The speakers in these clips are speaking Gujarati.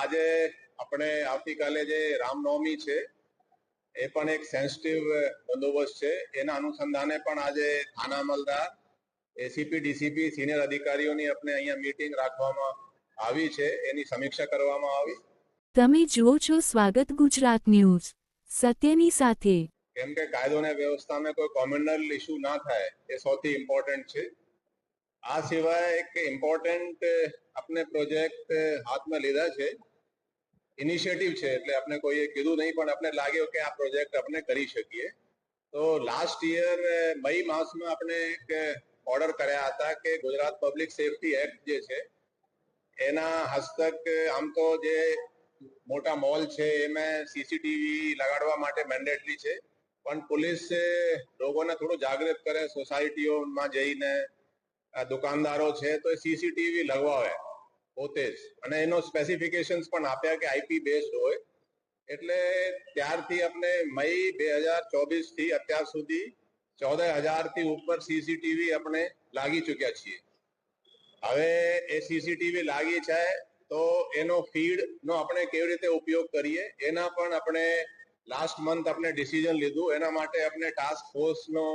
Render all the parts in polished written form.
આજે આપણે આવતીકાલે જે રામનવમી છે એ પણ એક સેન્સિટિવ બંદોબસ્ત છે. એના અનુસંધાને પણ આજે થાના અમલદાર, એસીપી, ડીસીપી, સિનિયર અધિકારીઓની આપણે અહીંયા મીટિંગ રાખવામાં આવી છે. એની સમીક્ષા કરવામાં આવી. તમે જુઓ છો સ્વાગત ગુજરાત ન્યૂઝ, સત્યની સાથે. કેમ કે કાયદો અને વ્યવસ્થામાં કોઈ કોમ્યુનલ ઇસ્યુ ના થાય એ સૌથી ઇમ્પોર્ટન્ટ છે. આ સિવાય એક ઇમ્પોર્ટન્ટ આપણે પ્રોજેક્ટ હાથમાં લીધા છે. ઇનિશિયેટિવ છે એટલે આપણે કોઈએ કીધું નહીં, પણ આપણે લાગ્યો કે આ પ્રોજેક્ટ આપણે કરી શકીએ. તો લાસ્ટ યર મઈ માસમાં આપણે એક ઓર્ડર કર્યા હતા કે ગુજરાત પબ્લિક સેફટી એક્ટ જે છે એના હસ્તક આમ તો જે મોટા મોલ છે એમાં સીસીટીવી લગાડવા માટે મેન્ડેટરી છે, પણ પોલીસ લોકોને થોડું જાગૃત કરે, સોસાયટીઓમાં જઈને દુકાનદારો છે તો એ સીસીટીવી લગાવે પોતે જ, અને એનો સ્પેસિફિકેશન્સ પણ આપ્યા કે આઈપી બેઝડ હોય. એટલે ત્યારથી આપણે મઈ 2024 થી અત્યાર સુધી 14,000 થી ઉપર સીસીટીવી આપણે લાગી ચુક્યા છીએ. હવે એ સીસીટીવી લાગી છે તો એનો ફીડ નો આપણે કેવી રીતે ઉપયોગ કરીએ એના પણ આપણે લાસ્ટ મંથ આપણે ડિસિઝન લીધું. એના માટે આપણે ટાસ્ક ફોર્સ નો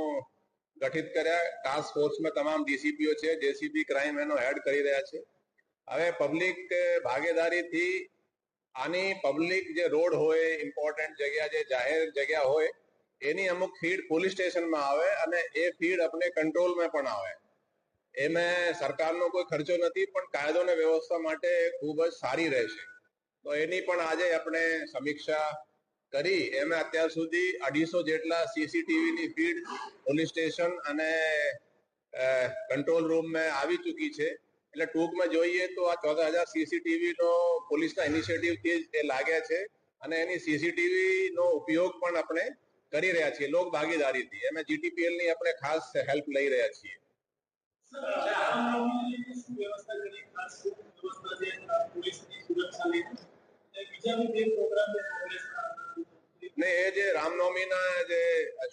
ગઠિત કર્યા. ટાસ્ક ફોર્સમાં તમામ ડીસીપીઓ છે, જેસીપી ક્રાઇમ એનો હેડ કરી રહ્યા છે. હવે પબ્લિક ભાગીદારીથી આની પબ્લિક જે રોડ હોય, ઇમ્પોર્ટન્ટ જગ્યા, જે જાહેર જગ્યા હોય, એની અમુક ફીડ પોલીસ સ્ટેશનમાં આવે અને એ ફીડ આપણે કંટ્રોલમાં પણ આવે. એમાં સરકારનો કોઈ ખર્ચો નથી, પણ કાયદો અને વ્યવસ્થા માટે ખૂબ જ સારી રહેશે. તો એની પણ આજે આપણે સમીક્ષા કરી. એમાં અત્યાર સુધી 250 જેટલા સીસીટીવીની ફીડ પોલીસ સ્ટેશન અને કંટ્રોલ રૂમમાં આવી ચૂકી છે. એટલે ટૂંકમાં જોઈએ તો આ 14,000 સીસીટીવી નો પોલીસના ઇનિશિયેટિવથી જ એ લાગ્યા છે અને એની સીસીટીવી નો ઉપયોગ પણ આપણે કરી રહ્યા છીએ લોક ભાગીદારીથી. એમાં જીટીપીએલ ની આપણે ખાસ હેલ્પ લઈ રહ્યા છીએ. ને એ જે રામનવમીના જે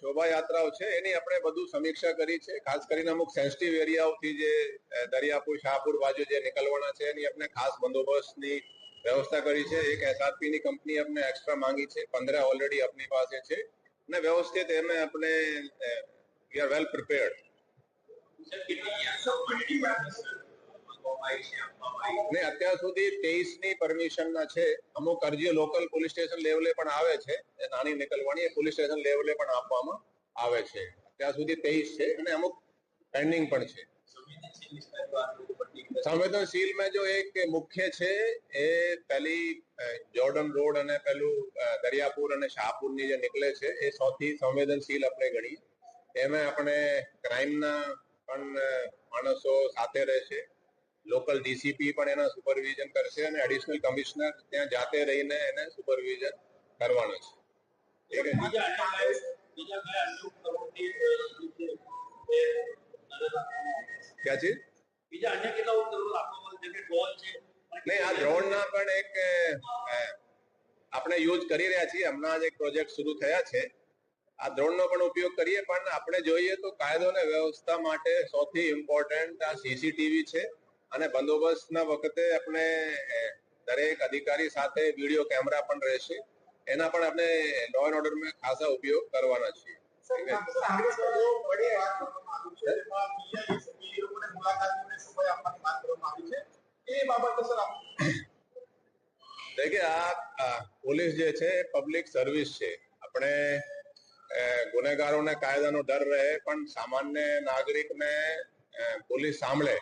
શોભાયાત્રાઓ છે એની આપણે બધું સમીક્ષા કરી છે. ખાસ કરીને અમુક સેન્સિટિવ એરિયાઓથી જે દરિયાપુર, શાહપુર બાજુ જે નીકળવાના છે એની આપણે ખાસ બંદોબસ્તની વ્યવસ્થા કરી છે. એક એસઆરપી ની કંપની આપણે એક્સ્ટ્રા માંગી છે, 15 ઓલરેડી આપણી પાસે છે અને વ્યવસ્થિત એમે આપણે વી આર વેલ પ્રિપેર્ડ. ને અત્યાર સુધી 23 ની પરમિશન છે. અમુક અરજીઓ લોકલ પોલીસ સ્ટેશન લેવલે પણ આવે છે, નાની નીકળવાની એ પોલીસ સ્ટેશન લેવલે પણ આપવામાં આવે છે. અત્યાર સુધી 23 છે અને અમુક પેન્ડિંગ પણ છે. સંવેદનશીલમાં જો એક મુખ્ય છે એ પેલી જોર્ડન રોડ અને પેલું દરિયાપુર અને શાહપુરની જે નીકળે છે એ સૌથી સંવેદનશીલ આપણે ગણીએ. એમાં આપણે ક્રાઇમના પણ માણસો સાથે રહેશે. લોકલ ડીસીપી પણ એના સુપરવિઝન કરશે અને એડિશનલ કમિશનર ત્યાં જાતે રહીને એને સુપરવિઝન કરવાનું છે. ક્યાં છે? નહીં, આ ડ્રોનના પણ એક આપણે યુઝ કરી રહ્યા છીએ. હમણાં જ એક પ્રોજેક્ટ શરૂ થયા છે. આ ડ્રોનનો પણ ઉપયોગ કરીએ, પણ આપણે જોઈએ તો કાયદો અને વ્યવસ્થા માટે સૌથી ઇમ્પોર્ટન્ટ આ સીસીટીવી છે. અને બંદોબસ્તના વખતે આપણે દરેક અધિકારી સાથે વિડીયો કેમેરા પણ રહેશે. એના પણ આપણે લો એન્ડ ઓર્ડરમાં ખાસા ઉપયોગ કરવાના છીએ. દેખે આ પોલીસ જે છે પબ્લિક સર્વિસ છે. આપણે ગુનેગારોને કાયદાનો ડર રહે, પણ સામાન્ય નાગરિકને પોલીસ સાંભળે.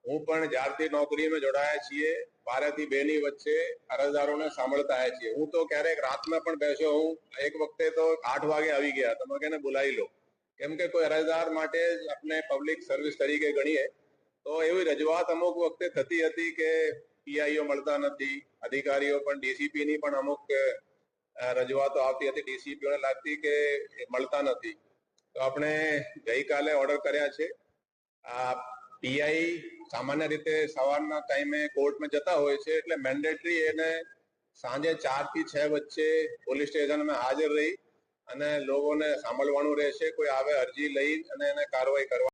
હું પણ જ્યારથી નોકરીમાં જોડાયા છીએ 12 થી 2 ની વચ્ચે અરજદારોને સાંભળતા આવ્યા છીએ. હું તો ક્યારેક રાતમાં પણ બેસ્યો. હું એક વખતે તો 8 વાગે આવી ગયા, તમે કેને બોલાવી લો. કેમ કે કોઈ અરજદાર માટે આપણે પબ્લિક સર્વિસ તરીકે ગણીએ તો એવી રજૂઆત અમુક વખતે થતી હતી કે પીઆઈઓ મળતા નથી, અધિકારીઓ પણ ડીસીપી ની પણ અમુક રજૂઆતો આવતી હતી, ડીસીપીઓને લાગતી કે મળતા નથી. તો આપણે ગઈકાલે ઓર્ડર કર્યા છે. આ પીઆઈ સામાન્ય રીતે સવારના ટાઈમે કોર્ટમાં જતા હોય છે, એટલે મેન્ડેટરી એને સાંજે 4 થી 6 વચ્ચે પોલીસ સ્ટેશનમાં હાજર રહી અને લોકોને સાંભળવાનું રહેશે. કોઈ આવે અરજી લઈ અને એને કાર્યવાહી કરવા